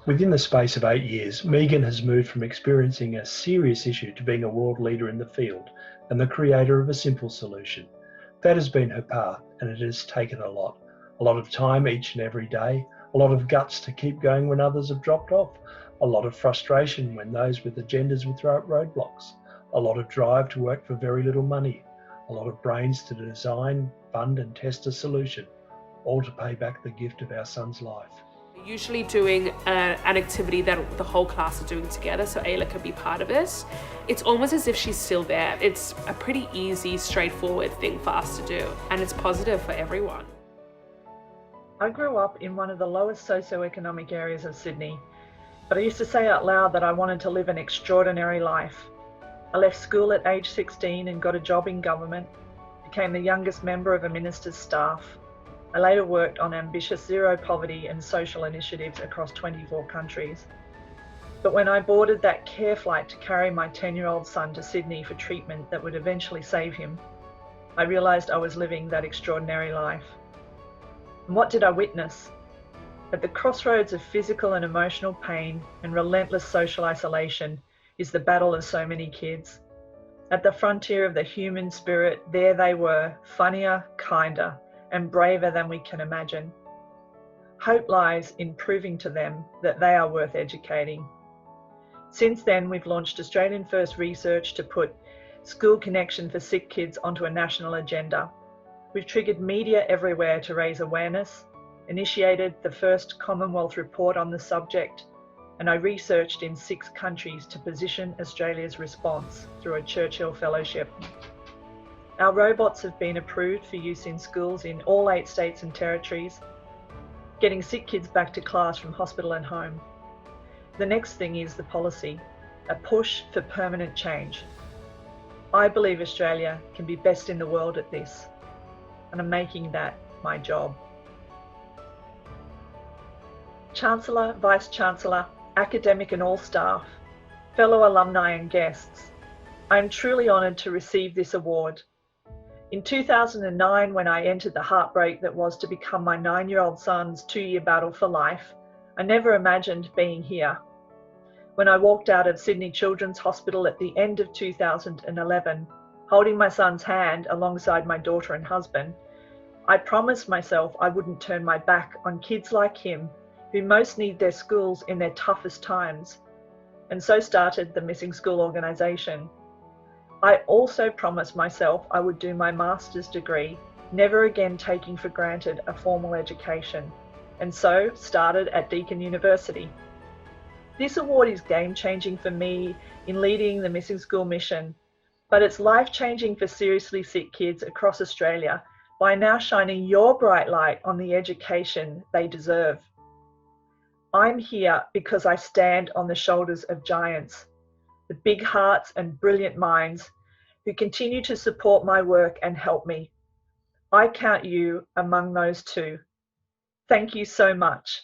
Within the space of 8 years, Megan has moved from experiencing a serious issue to being a world leader in the field and the creator of a simple solution. That has been her path, and it has taken a lot. A lot of time each and every day, a lot of guts to keep going when others have dropped off, a lot of frustration when those with agendas would throw up roadblocks, a lot of drive to work for very little money, a lot of brains to design, fund and test a solution, all to pay back the gift of our son's life. Usually doing an activity that the whole class are doing together, so Ayla could be part of it. It's almost as if she's still there. It's a pretty easy, straightforward thing for us to do, and it's positive for everyone. I grew up in one of the lowest socioeconomic areas of Sydney, but I used to say out loud that I wanted to live an extraordinary life. I left school at age 16 and got a job in government, became the youngest member of a minister's staff. I later worked on ambitious zero poverty and social initiatives across 24 countries. But when I boarded that care flight to carry my 10-year-old son to Sydney for treatment that would eventually save him, I realised I was living that extraordinary life. And what did I witness? At the crossroads of physical and emotional pain and relentless social isolation is the battle of so many kids. At the frontier of the human spirit, there they were, funnier, kinder, and braver than we can imagine. Hope lies in proving to them that they are worth educating. Since then, we've launched Australian First research to put school connection for sick kids onto a national agenda. We've triggered media everywhere to raise awareness, initiated the first Commonwealth report on the subject, and I researched in 6 countries to position Australia's response through a Churchill Fellowship. Our robots have been approved for use in schools in all 8 states and territories, getting sick kids back to class from hospital and home. The next thing is the policy, a push for permanent change. I believe Australia can be best in the world at this, and I'm making that my job. Chancellor, Vice-Chancellor, academic and all staff, fellow alumni and guests, I am truly honoured to receive this award. In 2009, when I entered the heartbreak that was to become my 9-year-old son's 2-year battle for life, I never imagined being here. When I walked out of Sydney Children's Hospital at the end of 2011, holding my son's hand alongside my daughter and husband, I promised myself I wouldn't turn my back on kids like him who most need their schools in their toughest times, and so started the Missing School organisation. I also promised myself I would do my master's degree, never again taking for granted a formal education, and so started at Deakin University. This award is game-changing for me in leading the Missing School mission, but it's life-changing for seriously sick kids across Australia by now shining your bright light on the education they deserve. I'm here because I stand on the shoulders of giants, the big hearts and brilliant minds who continue to support my work and help me. I count you among those too. Thank you so much.